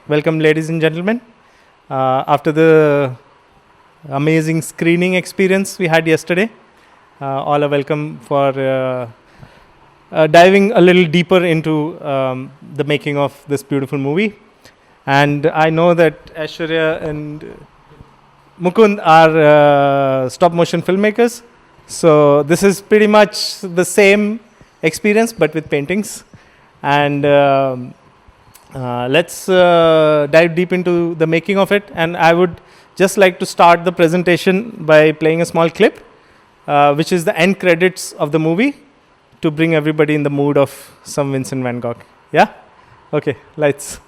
Welcome, ladies and gentlemen. After the amazing screening experience we had yesterday, all are welcome for diving a little deeper into the making of this beautiful movie. And I know that Aishwarya and Mukund are stop motion filmmakers. So this is pretty much the same experience but with paintings. And let's dive deep into the making of it. And I would just like to start the presentation by playing a small clip, which is the end credits of the movie, to bring everybody in the mood of some Vincent van Gogh. Yeah? Okay, lights.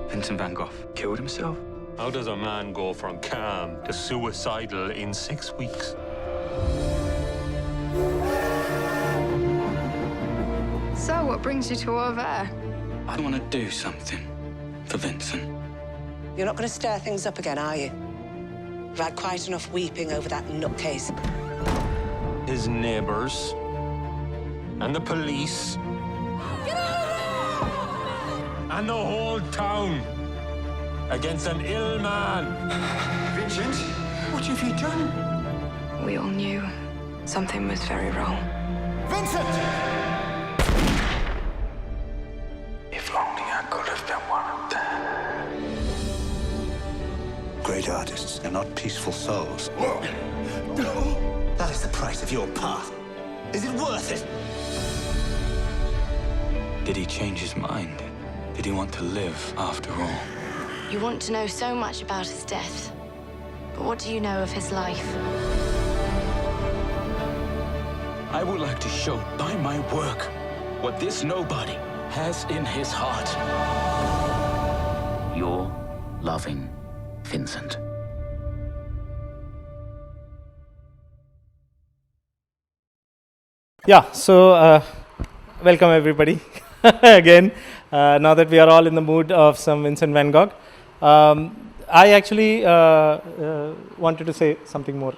Vincent van Gogh killed himself? How does a man go from calm to suicidal in 6 weeks? So, what brings you to over there? I want to do something for Vincent. You're not going to stir things up again, are you? We've had quite enough weeping over that nutcase. His neighbors and the police and the whole town against an ill man. Vincent, what have you done? We all knew something was very wrong. Vincent! If only I could have been one of them. Great artists are not peaceful souls. That is the price of your path. Is it worth it? Did he change his mind? Did he want to live after all? You want to know so much about his death, but what do you know of his life? I would like to show by my work what this nobody has in his heart. Your loving Vincent. Yeah, so welcome everybody again. Now that we are all in the mood of some Vincent van Gogh. I actually wanted to say something more.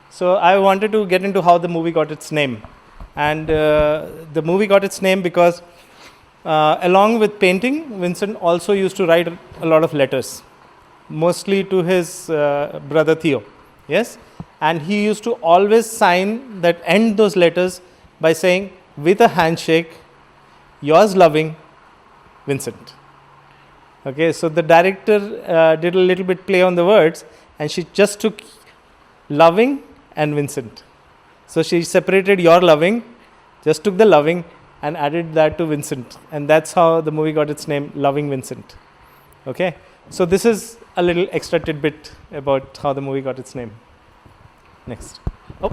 So I wanted to get into how the movie got its name. And the movie got its name because along with painting, Vincent also used to write a lot of letters, mostly to his brother Theo. Yes? And he used to always end those letters by saying, with a handshake, yours loving, Vincent. Okay, so the director did a little bit play on the words, and she just took loving and Vincent. So she separated your loving, just took the loving and added that to Vincent, and that's how the movie got its name, Loving Vincent. Okay, so this is a little extra tidbit about how the movie got its name. Next. Oh.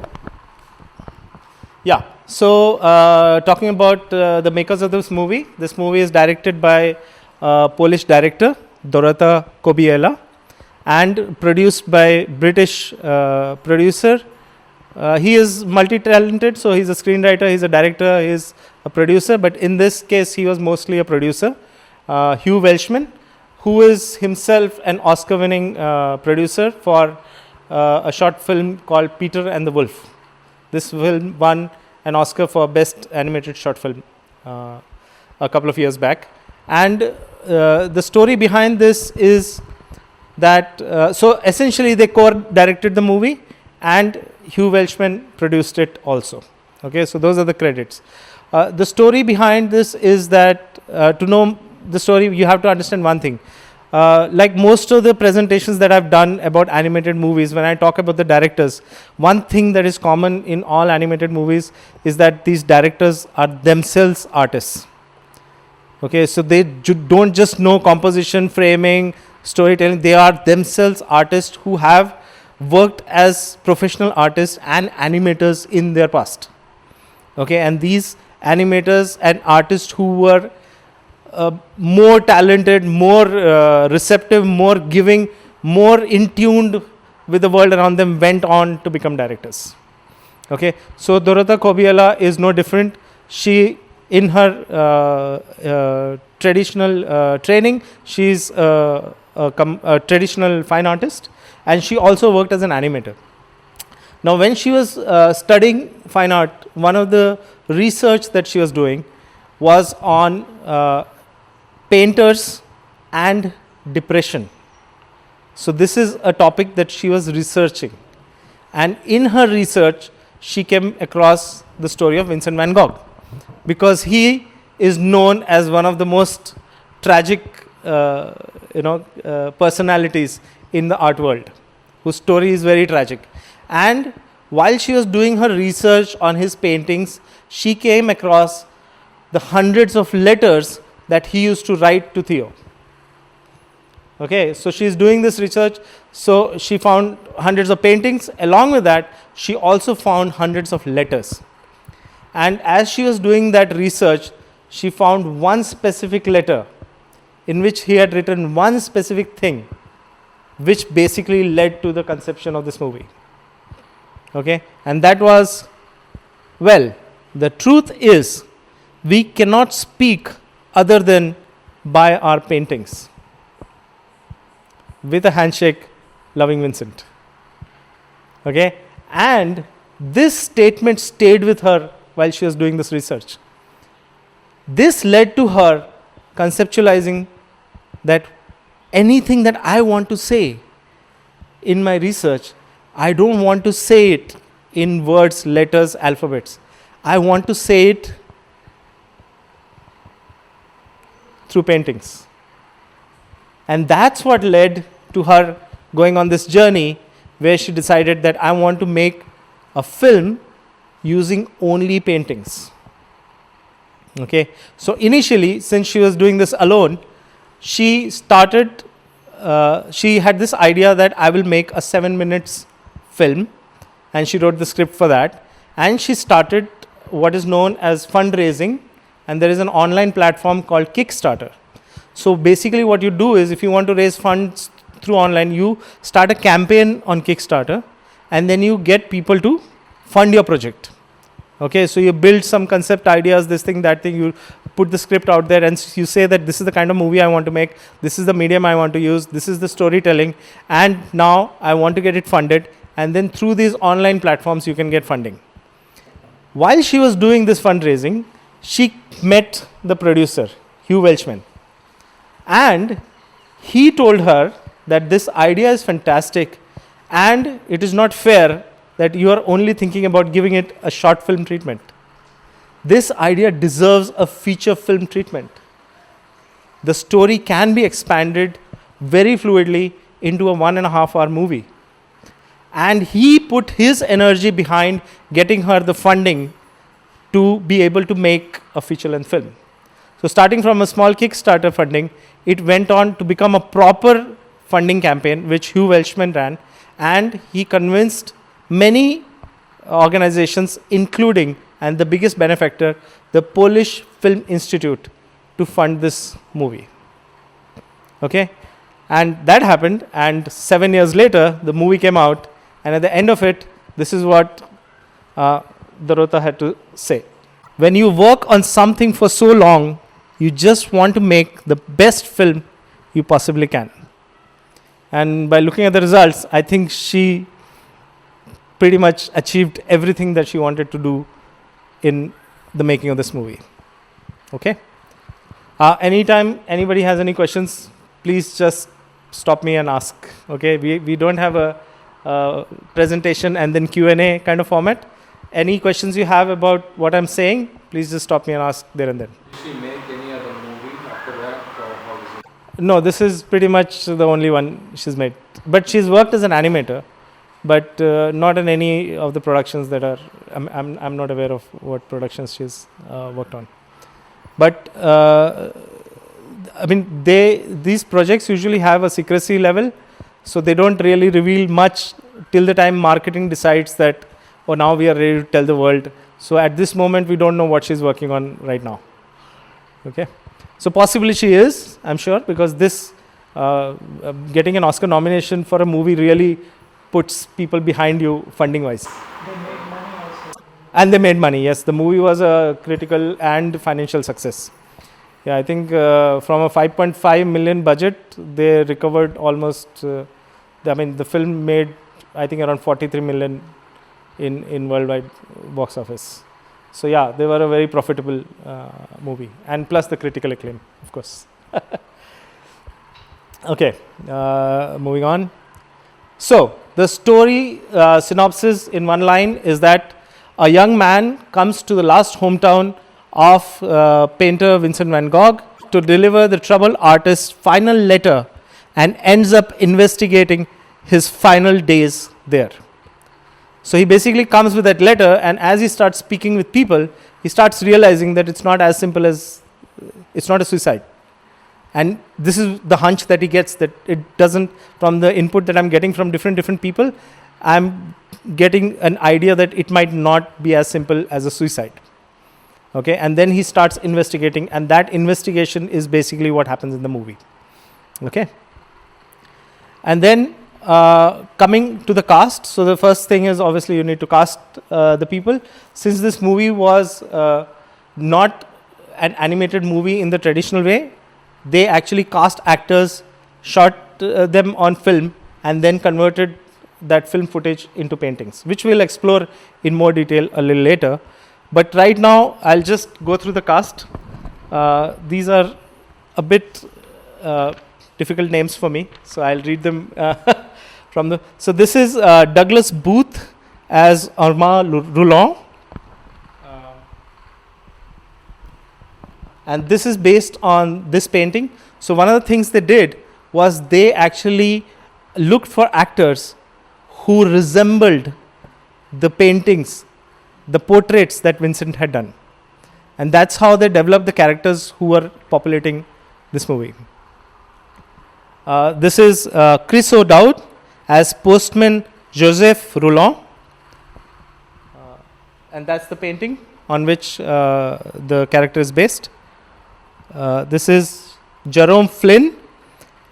Yeah, so talking about the makers of this movie is directed by Polish director Dorota Kobiela and produced by British producer. He is multi-talented, so he's a screenwriter, he's a director, he's a producer, but in this case he was mostly a producer. Hugh Welshman, who is himself an Oscar-winning producer for a short film called Peter and the Wolf. This film won an Oscar for Best Animated Short Film a couple of years back. And the story behind this is that, so essentially they co-directed the movie and Hugh Welshman produced it also. Okay, so those are the credits. The story behind this is that to know the story, you have to understand one thing. Like most of the presentations that I've done about animated movies, when I talk about the directors, one thing that is common in all animated movies is that these directors are themselves artists. Okay, so they don't just know composition, framing, storytelling. They are themselves artists who have worked as professional artists and animators in their past. Okay, and these animators and artists who were more talented, more receptive, more giving, more in tuned with the world around them went on to become directors. Okay, so Dorota Kobiela is no different. She, in her traditional training, she's a traditional fine artist, and she also worked as an animator. Now, when she was studying fine art, one of the research that she was doing was on painters and depression. So this is a topic that she was researching, and in her research she came across the story of Vincent van Gogh, because he is known as one of the most tragic personalities in the art world, whose story is very tragic. And while she was doing her research on his paintings, she came across the hundreds of letters that he used to write to Theo. Okay, so she is doing this research, so she found hundreds of paintings. Along with that, she also found hundreds of letters. And as she was doing that research, she found one specific letter in which he had written one specific thing, which basically led to the conception of this movie. Okay, and that was, well, the truth is, we cannot speak other than by our paintings. With a handshake, Loving Vincent. Okay, and this statement stayed with her while she was doing this research. This led to her conceptualizing that anything that I want to say in my research, I don't want to say it in words, letters, alphabets. I want to say it through paintings. And that's what led to her going on this journey where she decided that I want to make a film using only paintings. Okay, so initially, since she was doing this alone, she had this idea that I will make a 7 minutes film, and she wrote the script for that, and she started what is known as fundraising, and there is an online platform called Kickstarter. So basically what you do is, if you want to raise funds through online, you start a campaign on Kickstarter, and then you get people to fund your project. Okay, so you build some concept ideas, this thing, that thing, you put the script out there, and you say that this is the kind of movie I want to make, this is the medium I want to use, this is the storytelling, and now I want to get it funded, and then through these online platforms you can get funding. While she was doing this fundraising, she met the producer, Hugh Welchman, and he told her that this idea is fantastic, and it is not fair that you are only thinking about giving it a short film treatment. This idea deserves a feature film treatment. The story can be expanded very fluidly into a 1.5 hour movie. And he put his energy behind getting her the funding to be able to make a feature length film. So starting from a small Kickstarter funding, it went on to become a proper funding campaign which Hugh Welchman ran, and he convinced many organizations, including, and the biggest benefactor, the Polish Film Institute, to fund this movie. Okay, and that happened, and 7 years later the movie came out, and at the end of it, this is what Dorota had to say. When you work on something for so long, you just want to make the best film you possibly can. And by looking at the results, I think she pretty much achieved everything that she wanted to do in the making of this movie. Okay? Anytime anybody has any questions, please just stop me and ask. Okay? We don't have a presentation and then Q&A kind of format. Any questions you have about what I'm saying, please just stop me and ask there and then. Did she make any other movie after that, or how is it? No, this is pretty much the only one she's made. But she's worked as an animator, but not in any of the productions that are. I'm not aware of what productions she's worked on. But I mean, these projects usually have a secrecy level, so they don't really reveal much till the time marketing decides that, oh, now we are ready to tell the world. So at this moment, we don't know what she's working on right now. Okay, so possibly she is, I'm sure, because this getting an Oscar nomination for a movie really puts people behind you funding wise. They make money also. And they made money. Yes, the movie was a critical and financial success. Yeah, I think from a 5.5 million budget, they recovered almost. The film made, I think, around 43 million in worldwide box office. So yeah, they were a very profitable movie, and plus the critical acclaim, of course. Okay, moving on. So the story synopsis in one line is that a young man comes to the last hometown of painter Vincent van Gogh to deliver the troubled artist's final letter, and ends up investigating his final days there. So he basically comes with that letter, and as he starts speaking with people, he starts realizing that it's not as simple as, it's not a suicide. And this is the hunch that he gets, that it doesn't, from the input that I'm getting from different people, I'm getting an idea that it might not be as simple as a suicide. Okay, and then he starts investigating, and that investigation is basically what happens in the movie. Okay. And then coming to the cast, so the first thing is obviously you need to cast the people. Since this movie was not an animated movie in the traditional way, they actually cast actors, shot them on film, and then converted that film footage into paintings, which we'll explore in more detail a little later. But right now, I'll just go through the cast. These are a bit difficult names for me, so I'll read them from the. So this is Douglas Booth as Armand Rouland, and this is based on this painting. So one of the things they did was they actually looked for actors who resembled the paintings, the portraits that Vincent had done, and that's how they developed the characters who were populating this movie. This is Chris O'Dowd as postman Joseph Roulon, and that's the painting on which the character is based. This is Jerome Flynn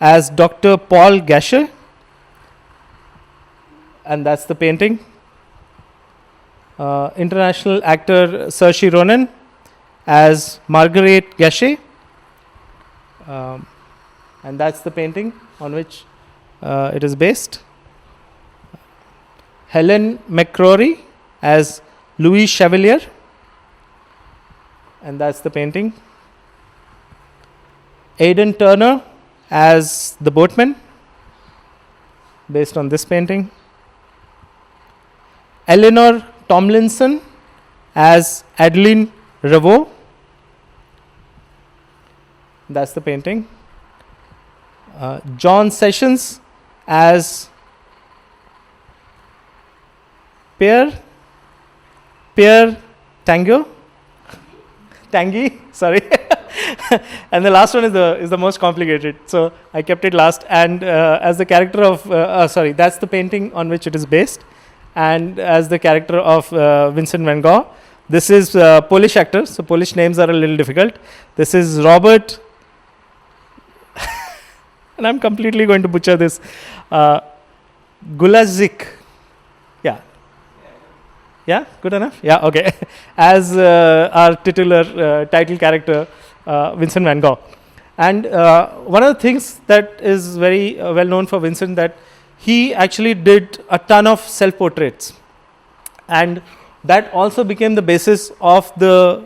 as Dr. Paul Gasher, and that's the painting. International actor Saoirse Ronan as Marguerite Gachet, and that's the painting on which it is based. Helen McCrory as Louis Chevalier, and that's the painting. Aidan Turner as the boatman, based on this painting. Eleanor Tomlinson as Adeline Revaux, that's the painting. John Sessions as Pierre Tanguy, sorry. And the last one is the most complicated, so I kept it last. And as the character of that's the painting on which it is based, and as the character of Vincent van Gogh. This is Polish actor, so Polish names are a little difficult. This is Robert, and I'm completely going to butcher this, Gulazik. Yeah, good enough? Yeah, okay. As our titular title character, Vincent van Gogh. And one of the things that is very well known for Vincent, that he actually did a ton of self-portraits. And that also became the basis of the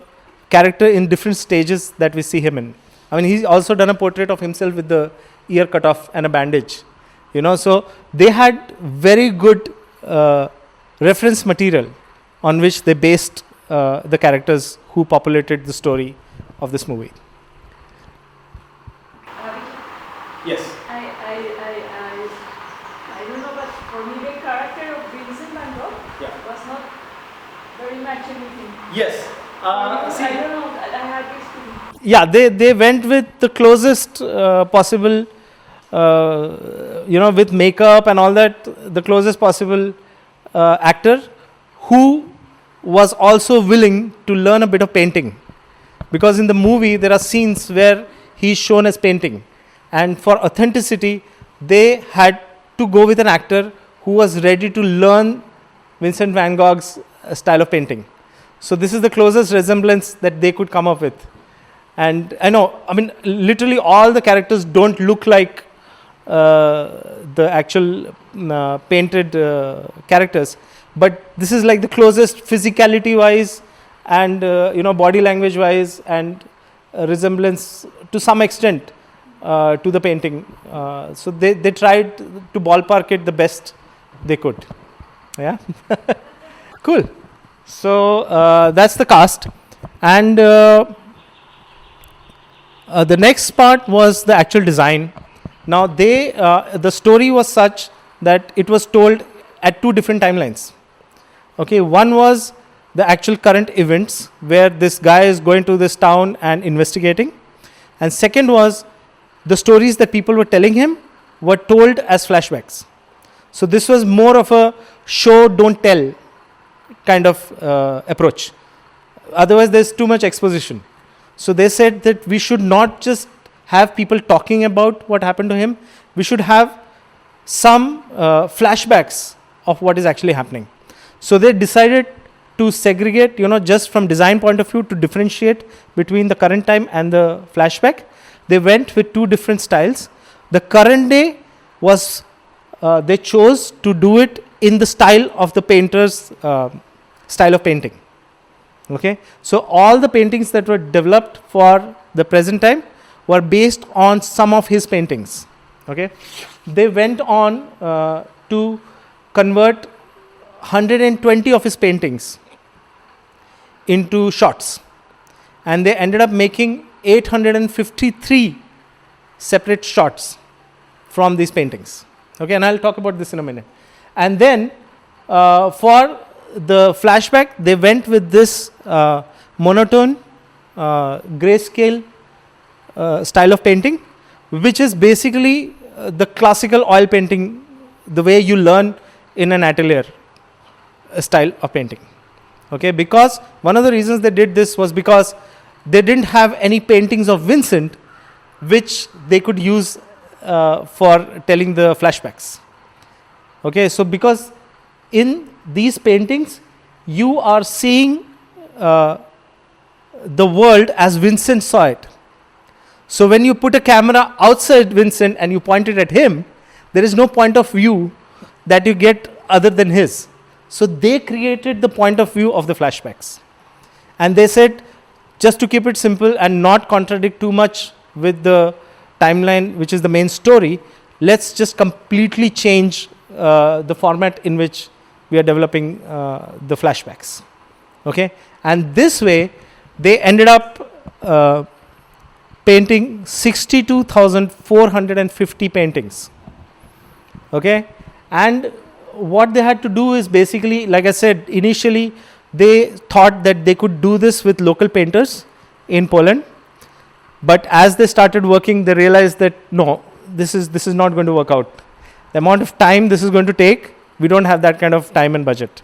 character in different stages that we see him in. I mean, he's also done a portrait of himself with the ear cut off and a bandage. So they had very good reference material on which they based the characters who populated the story of this movie. Yes. I don't know, but for me the character of Vincent van Gogh was not very much anything. Yes. I don't know, I had this feeling. Yeah, they went with the closest possible, with makeup and all that, the closest possible actor who was also willing to learn a bit of painting. Because in the movie, there are scenes where he's shown as painting. And for authenticity, they had to go with an actor who was ready to learn Vincent van Gogh's style of painting. So this is the closest resemblance that they could come up with. And I know, I mean, literally all the characters don't look like the actual painted characters, but this is like the closest physicality wise and body language wise and resemblance to some extent to the painting. So they tried to ballpark it the best they could. Yeah. Cool. So that's the cast. And the next part was the actual design. Now the story was such that it was told at two different timelines. Okay, one was the actual current events where this guy is going to this town and investigating. And second was the stories that people were telling him were told as flashbacks. So this was more of a show, don't tell kind of approach. Otherwise, there's too much exposition. So they said that we should not just have people talking about what happened to him. We should have some flashbacks of what is actually happening. So they decided to segregate, just from design point of view, to differentiate between the current time and the flashback. They went with two different styles. The current day was, they chose to do it in the style of the painter's style of painting. Okay, so all the paintings that were developed for the present time were based on some of his paintings. Okay, they went on to convert 120 of his paintings into shots, and they ended up making 853 separate shots from these paintings. Okay, and I'll talk about this in a minute. And then for the flashback, they went with this monotone, grayscale style of painting, which is basically the classical oil painting, the way you learn in an atelier style of painting. Okay, because one of the reasons they did this was because they didn't have any paintings of Vincent which they could use for telling the flashbacks. Okay, so because in these paintings you are seeing the world as Vincent saw it. So when you put a camera outside Vincent and you point it at him, there is no point of view that you get other than his. So they created the point of view of the flashbacks. And they said, just to keep it simple and not contradict too much with the timeline, which is the main story, let's just completely change the format in which we are developing the flashbacks. Okay, and this way they ended up painting 62,450 paintings. Okay, and what they had to do is basically, like I said, initially they thought that they could do this with local painters in Poland, but as they started working, they realized that no, this is not going to work out. The amount of time this is going to take, we don't have that kind of time and budget.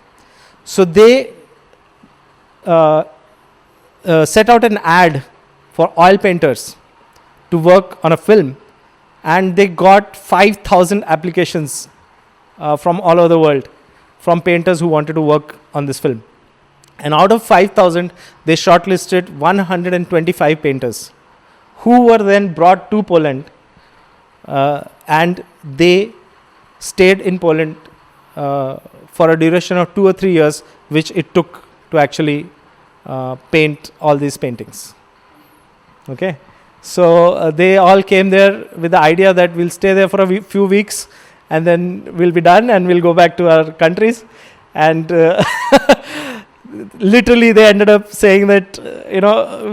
So they set out an ad for oil painters to work on a film, and they got 5,000 applications from all over the world, from painters who wanted to work on this film. And out of 5,000, they shortlisted 125 painters, who were then brought to Poland, and they stayed in Poland for a duration of 2 or 3 years, which it took to actually paint all these paintings. Okay, so they all came there with the idea that we'll stay there for a few weeks and then we'll be done and we'll go back to our countries. And literally they ended up saying that,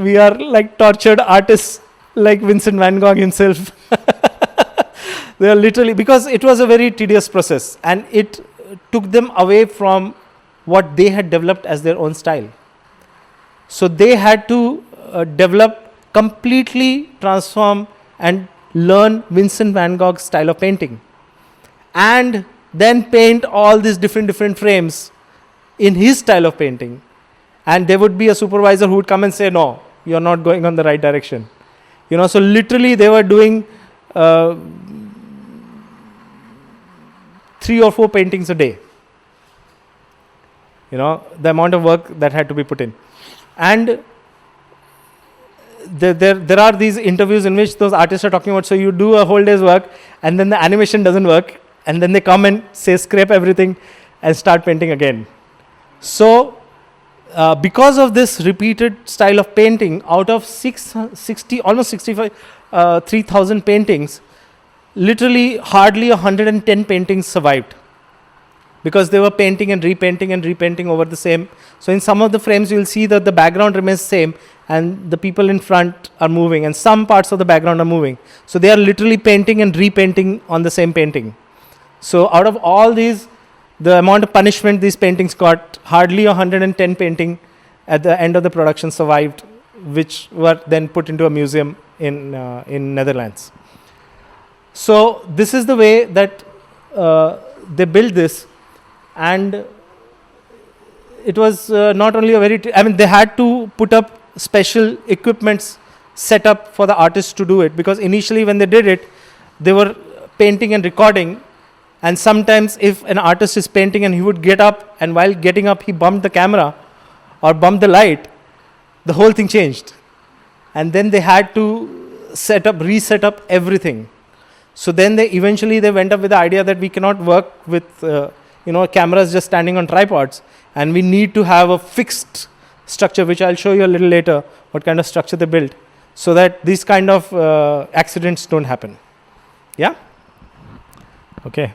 we are like tortured artists like Vincent van Gogh himself. They are literally, because it was a very tedious process and it took them away from what they had developed as their own style. So they had to develop, completely transform and learn Vincent van Gogh's style of painting, and then paint all these different frames in his style of painting. And there would be a supervisor who would come and say, no, you're not going on the right direction. So literally they were doing 3 or 4 paintings a day. the amount of work that had to be put in. And there are these interviews in which those artists are talking about, so you do a whole day's work and then the animation doesn't work, and then they come and say scrape everything and start painting again. So because of this repeated style of painting, out of 3,000 paintings, literally hardly 110 paintings survived, because they were painting and repainting over the same. So in some of the frames you will see that the background remains same and the people in front are moving, and some parts of the background are moving. So they are literally painting and repainting on the same painting. So out of all these, the amount of punishment these paintings got, hardly 110 painting at the end of the production survived, which were then put into a museum in Netherlands. So this is the way that they built this, and it was not only a very, they had to put up special equipments set up for the artists to do it, because initially when they did it, they were painting and recording, and sometimes if an artist is painting and he would get up, and while getting up he bumped the camera or bumped the light, the whole thing changed. And then they had to reset up everything. So then they eventually went up with the idea that we cannot work with cameras just standing on tripods, and we need to have a fixed structure, which I'll show you a little later what kind of structure they built, so that these kind of accidents don't happen. Yeah? Okay.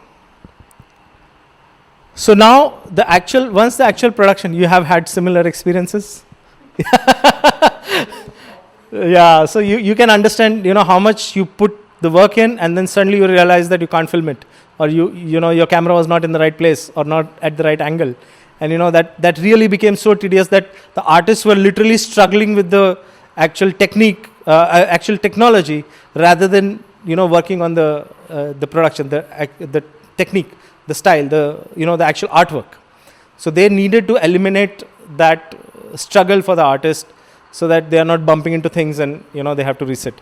So now once the actual production, you have had similar experiences? Yeah, so you can understand, how much you put the work in, and then suddenly you realize that you can't film it, or your camera was not in the right place or not at the right angle, and that really became so tedious that the artists were literally struggling with the actual actual technology, rather than working on the production, the technique, the style, the actual artwork. So they needed to eliminate that struggle for the artist, so that they are not bumping into things and they have to reset.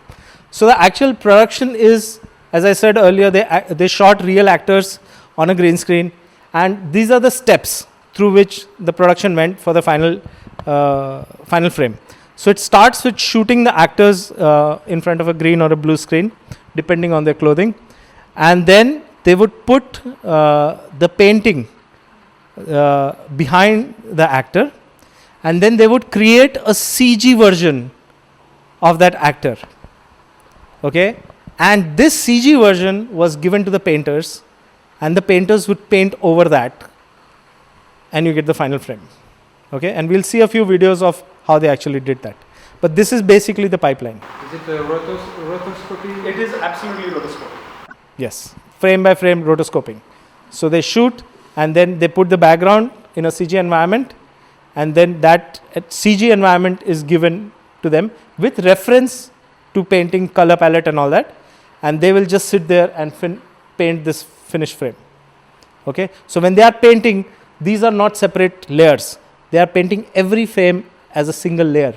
So the actual production is, as I said earlier, they shot real actors on a green screen, and these are the steps through which the production went for the final frame. So it starts with shooting the actors in front of a green or a blue screen, depending on their clothing, and then they would put the painting behind the actor, and then they would create a CG version of that actor. Okay, and this CG version was given to the painters, and the painters would paint over that, and you get the final frame. Okay, and we'll see a few videos of how they actually did that. But this is basically the pipeline. Is it rotoscopy? It is absolutely rotoscoping. Yes, frame by frame rotoscoping. So they shoot, and then they put the background in a CG environment, and then that CG environment is given to them with reference to painting, color palette and all that, and they will just sit there and paint this finished frame. Okay, so when they are painting, these are not separate layers. They are painting every frame as a single layer.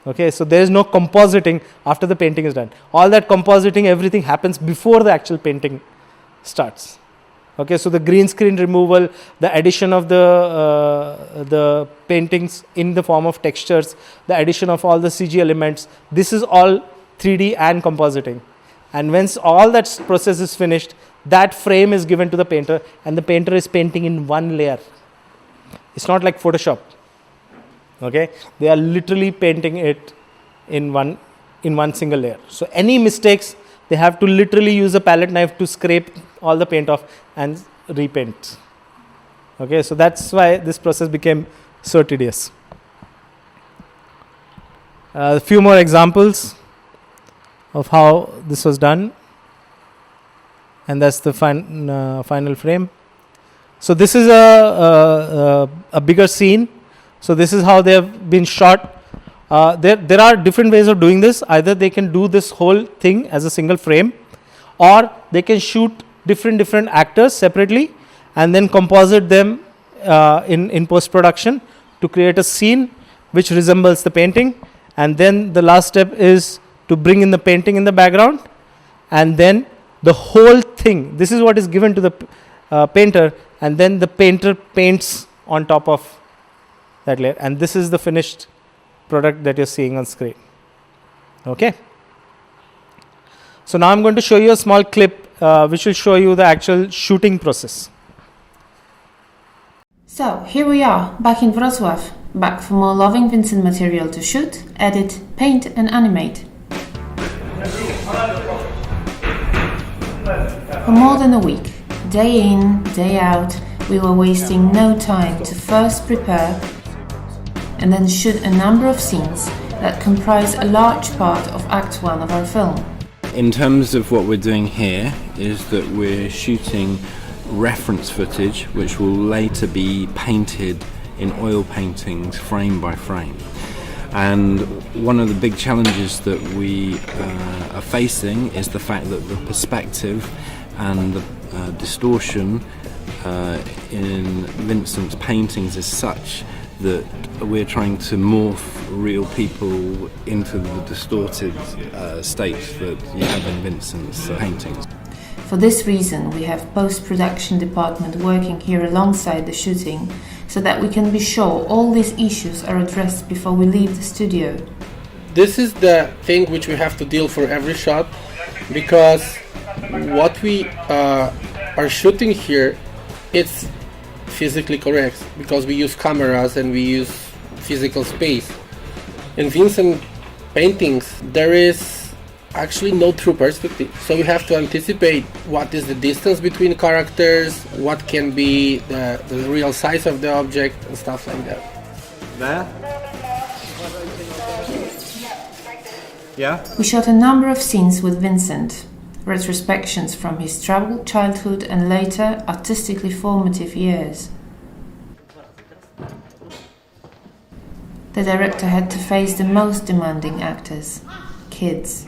Okay, so there is no compositing after the painting is done. All that compositing, everything happens before the actual painting starts. Okay, so the green screen removal, the addition of the paintings in the form of textures, the addition of all the CG elements, this is all 3D and compositing. And once all that process is finished, that frame is given to the painter, and the painter is painting in one layer. It's not like Photoshop. Okay, they are literally painting it in one single layer. So any mistakes, they have to literally use a palette knife to scrape all the paint off and repaint. Okay, so that's why this process became so tedious. A few more examples of how this was done, and that's the final frame. So this is a bigger scene. So this is how they have been shot. There are different ways of doing this. Either they can do this whole thing as a single frame, or they can shoot different actors separately and then composite them in post-production to create a scene which resembles the painting. And then the last step is to bring in the painting in the background, and then the whole thing, this is what is given to the painter, and then the painter paints on top of that layer, and this is the finished product that you're seeing on screen. Okay. So now I'm going to show you a small clip which will show you the actual shooting process. So here we are, back in Wrocław, back for more Loving Vincent material to shoot, edit, paint and animate. For more than a week, day in, day out, we were wasting no time to first prepare and then shoot a number of scenes that comprise a large part of Act 1 of our film. In terms of what we're doing here is that we're shooting reference footage which will later be painted in oil paintings frame by frame. And one of the big challenges that we are facing is the fact that the perspective and the distortion in Vincent's paintings is such that we're trying to morph real people into the distorted state that you have in Vincent's paintings. For this reason, we have post-production department working here alongside the shooting so that we can be sure all these issues are addressed before we leave the studio. This is the thing which we have to deal for every shot, because what we are shooting here, it's physically correct, because we use cameras and we use physical space. In Vincent paintings, there is actually no true perspective, so we have to anticipate what is the distance between characters, what can be the real size of the object and stuff like that. There? Yeah? We shot a number of scenes with Vincent, retrospections from his troubled childhood and later artistically formative years. The director had to face the most demanding actors, kids.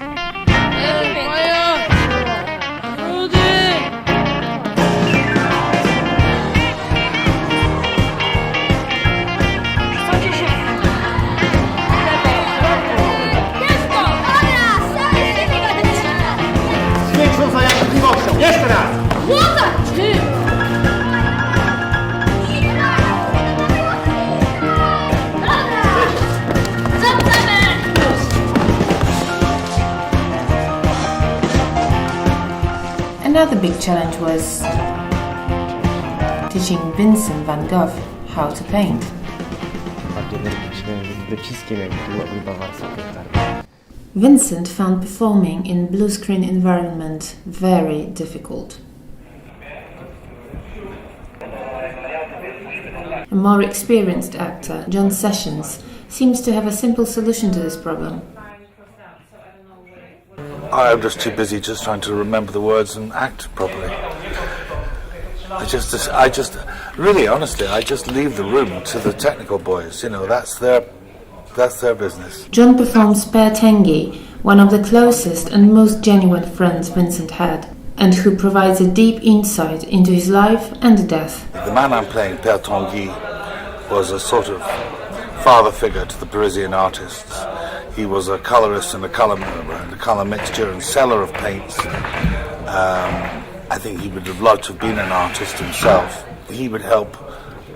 Jeszcze raz! Another big challenge was teaching Vincent van Gogh how to paint. Vincent found performing in blue screen environment very difficult. A more experienced actor, John Sessions, seems to have a simple solution to this problem. I'm just too busy just trying to remember the words and act properly. I just really honestly, I just leave the room to the technical boys, you know, that's their business. John performs Per Tengi, one of the closest and most genuine friends Vincent had, and who provides a deep insight into his life and death. The man I'm playing, Per Tengi, was a sort of father figure to the Parisian artists. He was a colorist and a color mixture and seller of paints. I think he would have loved to have been an artist himself. He would help,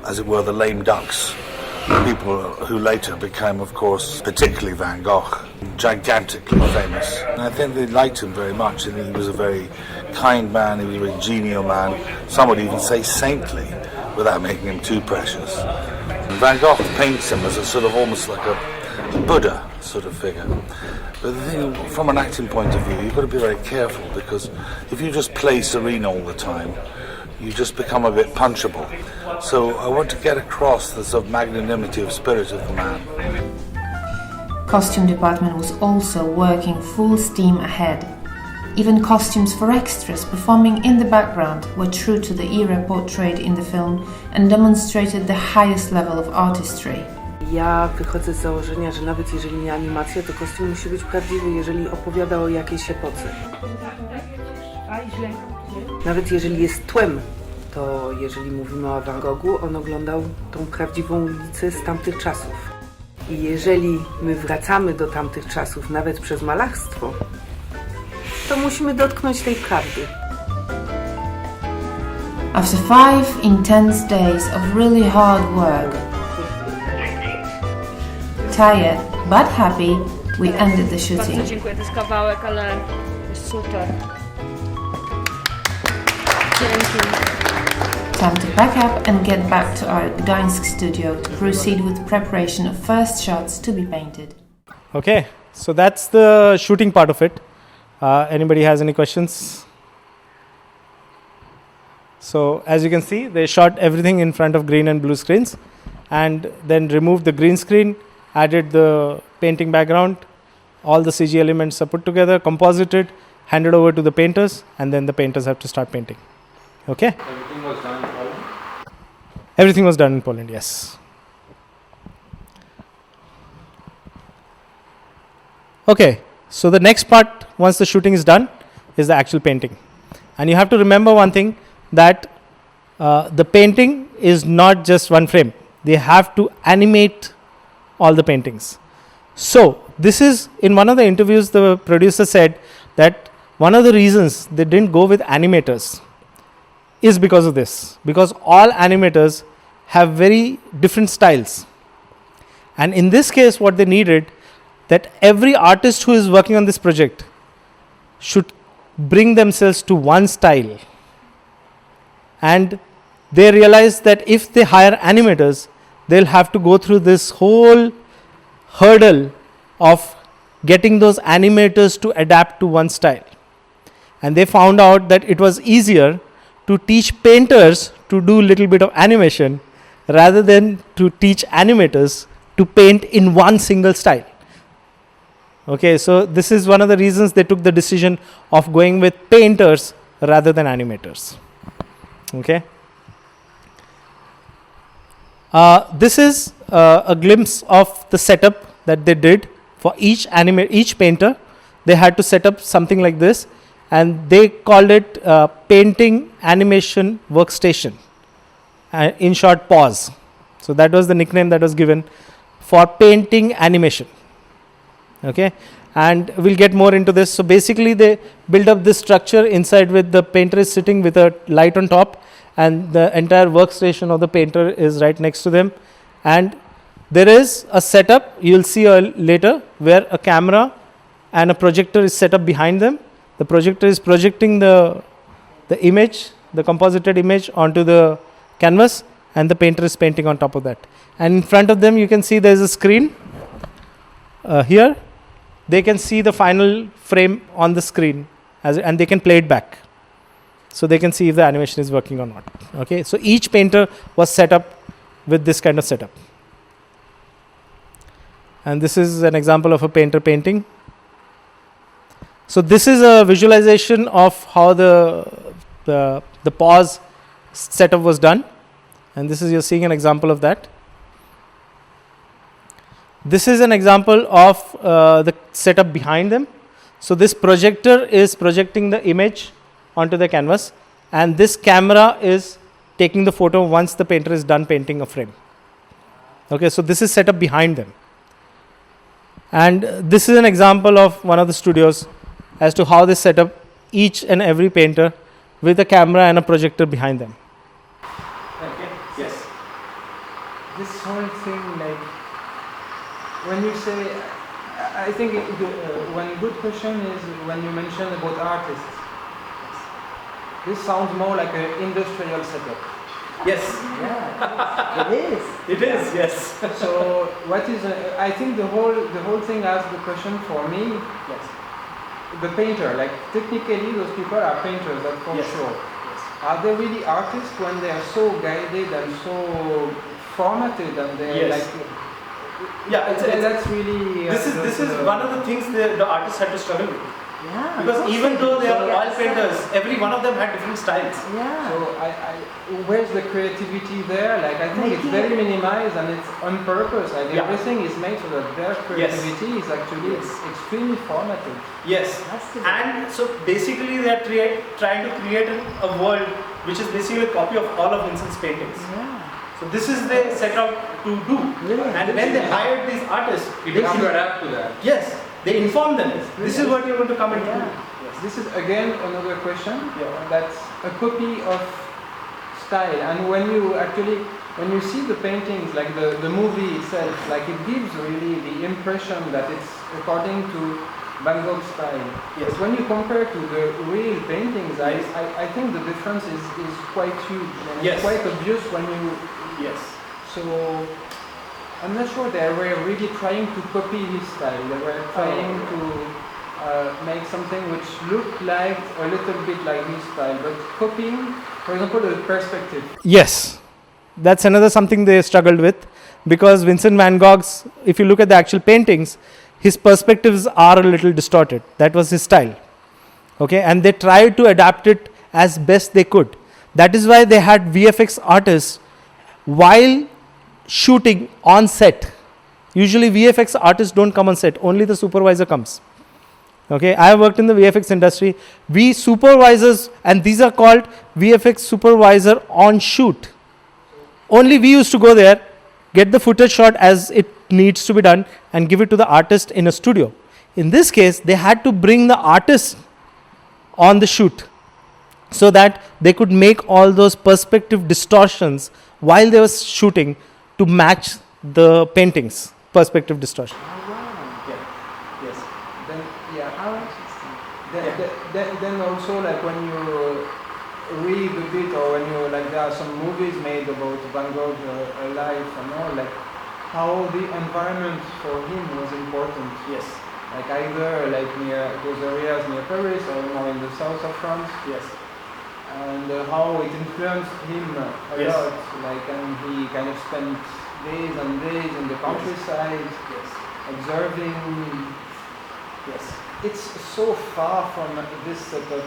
as it were, the lame ducks, people who later became, of course, particularly Van Gogh, gigantically famous. And I think they liked him very much, and he was a very kind man, he was a very genial man, some would even say saintly, without making him too precious. And Van Gogh paints him as a sort of almost like a Buddha sort of figure. But the thing, from an acting point of view, you've got to be very careful, because if you just play serene all the time, you just become a bit punchable. So I want to get across the sort of magnanimity of spirit of the man. Costume department was also working full steam ahead. Even costumes for extras performing in the background were true to the era portrayed in the film and demonstrated the highest level of artistry. Ja wychodzę z założenia, że nawet jeżeli nie animacja, to kostium musi być prawdziwy, jeżeli opowiada o jakiejś epoce. Nawet jeżeli jest tłem, to jeżeli mówimy o Van Goghu, on oglądał tą prawdziwą ulicę z tamtych czasów. I jeżeli my wracamy do tamtych czasów, nawet przez malarstwo, to musimy dotknąć tej prawdy. After 5 intense days of really hard work, tired but happy, we ended the shooting. Bardzo dziękuję, to jest kawałek, ale jest super. Dzięki. Time to pack up and get back to our Gdańsk studio to proceed with preparation of first shots to be painted. Okay, so that's the shooting part of it. Anybody has any questions? So as you can see, they shot everything in front of green and blue screens and then removed the green screen, added the painting background, all the CG elements are put together, composited, handed over to the painters, and then the painters have to start painting. Okay? Everything was done in Poland? Everything was done in Poland, yes. Okay, so the next part, once the shooting is done, is the actual painting. And you have to remember one thing, that the painting is not just one frame. They have to animate all the paintings. So this is, in one of the interviews, the producer said that one of the reasons they didn't go with animators is because of this. Because all animators have very different styles. And in this case, what they needed, that every artist who is working on this project should bring themselves to one style. And they realized that if they hire animators, they'll have to go through this whole hurdle of getting those animators to adapt to one style. And they found out that it was easier to teach painters to do a little bit of animation rather than to teach animators to paint in one single style. Okay, so this is one of the reasons they took the decision of going with painters rather than animators. Okay. This is a glimpse of the setup that they did for each painter. They had to set up something like this, and they called it painting animation workstation. In short, PAWS. So that was the nickname that was given for painting animation. Okay, and we'll get more into this. So basically they build up this structure inside with the painter is sitting with a light on top, and the entire workstation of the painter is right next to them. And there is a setup, you'll see later, where a camera and a projector is set up behind them. The projector is projecting the image, the composited image onto the canvas, and the painter is painting on top of that. And in front of them you can see there is a screen. Here they can see the final frame on the screen, and they can play it back. So they can see if the animation is working or not. Okay, so each painter was set up with this kind of setup. And this is an example of a painter painting. So this is a visualization of how the PAWS setup was done. And this is, you're seeing an example of that. This is an example of the setup behind them. So this projector is projecting the image onto the canvas, and this camera is taking the photo once the painter is done painting a frame. Okay, so this is set up behind them. And this is an example of one of the studios as to how they set up each and every painter with a camera and a projector behind them. Okay, yes. This whole thing, like, when you say, I think one good question is when you mention about artists. This sounds more like an industrial setup. Yes. Yeah, it is. It is, yes. So what is? I think the whole thing asks the question for me. Yes. The painter, like technically, those people are painters, that's for sure. Yes. Are they really artists when they are so guided and so formatted and they're Yes. like? Yeah, that's really. This is one of the things the artists had to struggle with. Yeah. Because even though they are oil painters, every one of them had different styles. Yeah. So where's the creativity there? Like, I think it's very minimized and it's on purpose. Like everything is made so that their creativity is actually extremely formative. Yes. And so basically they are trying to create a world which is basically a copy of all of Vincent's paintings. Yeah. So this is they set out to do. Really? And when they hired these artists, They have to adapt to that. yes, they informed them. This is what you're going to come and do. This is again another question. That's a copy of style. And when you see the paintings, like the movie itself, like it gives really the impression that it's according to Van Gogh style. Yes. But when you compare to the real paintings, I think the difference is quite huge. And it's quite obvious when you... Yes. So I'm not sure they were really trying to copy his style. They were trying to make something which looked like a little bit like his style, but copying, for example, the perspective. Yes, that's another something they struggled with, because Vincent van Gogh's, if you look at the actual paintings, his perspectives are a little distorted. That was his style. Okay, and they tried to adapt it as best they could. That is why they had VFX artists while shooting on set. Usually VFX artists don't come on set, only the supervisor comes. Okay, I have worked in the VFX industry. We supervisors, and these are called VFX supervisor on shoot. Only we used to go there, get the footage shot as it needs to be done, and give it to the artist in a studio. In this case, they had to bring the artist on the shoot so that they could make all those perspective distortions while they were shooting to match the paintings, perspective distortion. Then also, like when you read a bit, or when you like, there are some movies made about Van Gogh life and all, like how the environment for him was important. Yes. Like either like near those areas near Paris or more in the south of France. Yes. And how it influenced him a lot. Like, and he kind of spent days and days in the countryside, observing. Yes. It's so far from this setup.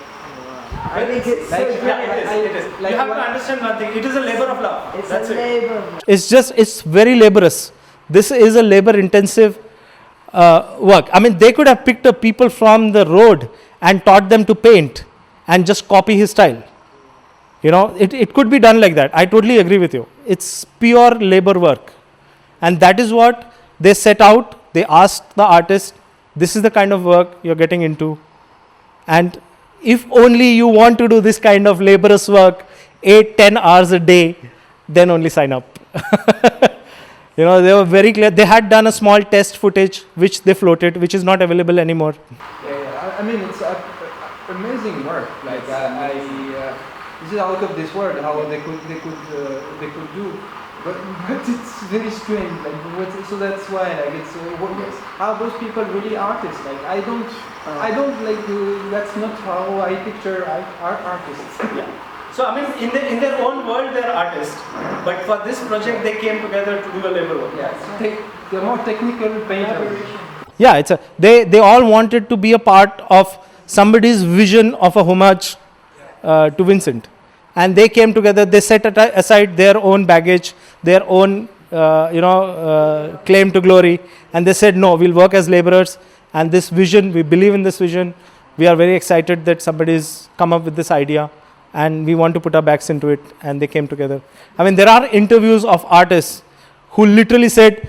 I think it's like, so it is. Like you have to understand one thing. It is a labor of love. It's That's a labor. It's very laborious. This is a labor-intensive work. I mean, they could have picked up people from the road and taught them to paint and just copy his style. You know, it could be done like that. I totally agree with you. It's pure labor work. And that is what they set out. They asked the artist, this is the kind of work you're getting into. And if only you want to do this kind of laborious work 8-10 hours a day, then only sign up. You know, they were very clear. They had done a small test footage which they floated, which is not available anymore. Yeah, I mean, it's amazing work. Like this is out of this world how they could do. But it's very strange. Like so that's why like it's are those people really artists? Like I don't like that's not how I picture art artists. Yeah. So I mean, in their own world, they're artists, but for this project, they came together to do a labor work. Yeah, they're more technical painters. Yeah, they all wanted to be a part of somebody's vision of a homage to Vincent, and they came together. They set aside their own baggage, their own claim to glory, and they said, no, we'll work as laborers. And this vision, we believe in this vision. We are very excited that somebody's come up with this idea, and we want to put our backs into it, and they came together. I mean, there are interviews of artists who literally said,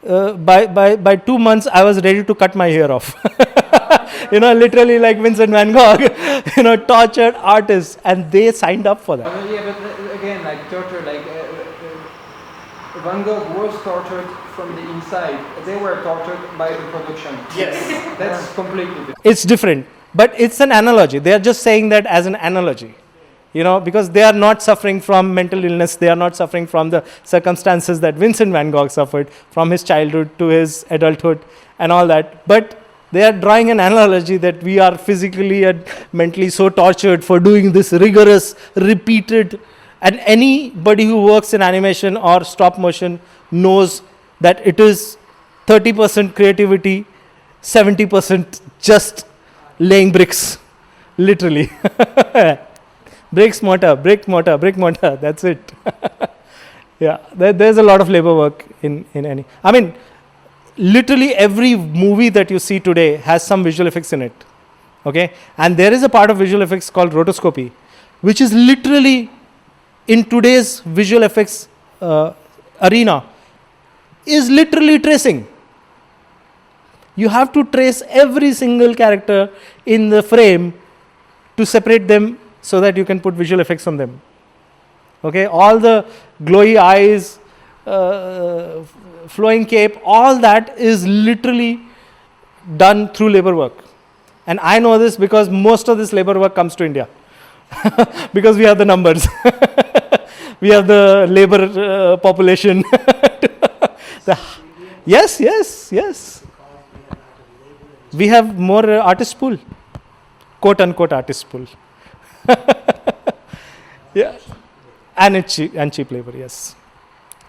by 2 months, I was ready to cut my hair off. You know, literally like Vincent van Gogh, tortured artists, and they signed up for that. Yeah, but again, like torture, like Van Gogh was tortured from the inside. They were tortured by the production. Yes. That's completely different. It's different, but it's an analogy. They are just saying that as an analogy. Because they are not suffering from mental illness, they are not suffering from the circumstances that Vincent van Gogh suffered from his childhood to his adulthood and all that. But they are drawing an analogy that we are physically and mentally so tortured for doing this rigorous, repeated, and anybody who works in animation or stop motion knows that it is 30% creativity, 70% just laying bricks, literally. Bricks, mortar, brick, mortar, that's it. Yeah, there's a lot of labor work in any. I mean, literally every movie that you see today has some visual effects in it. Okay? And there is a part of visual effects called rotoscopy, which is literally in today's visual effects arena, is literally tracing. You have to trace every single character in the frame to separate them so that you can put visual effects on them. Okay, all the glowy eyes, flowing cape, all that is literally done through labor work. And I know this because most of this labor work comes to India. Because we have the numbers. We have the labor population. Yes. We have more artist pool. Quote unquote artist pool. Yeah. And it's cheap labor, yes.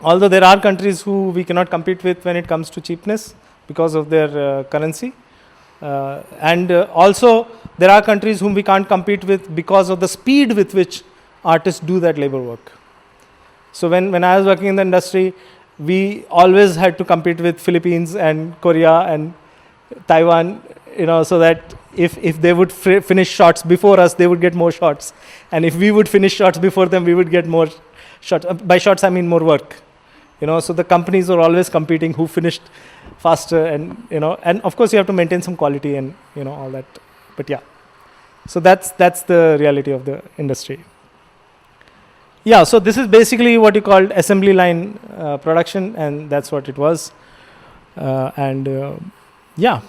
Although there are countries who we cannot compete with when it comes to cheapness because of their currency. And also there are countries whom we can't compete with because of the speed with which artists do that labor work. So when I was working in the industry, we always had to compete with Philippines and Korea and Taiwan, so that if they would finish shots before us, they would get more shots. And if we would finish shots before them, we would get more shots. By shots, I mean more work. So the companies are always competing who finished faster, and and of course you have to maintain some quality and all that. But yeah, so that's the reality of the industry. Yeah, so this is basically what you called assembly line production, and that's what it was. Yeah.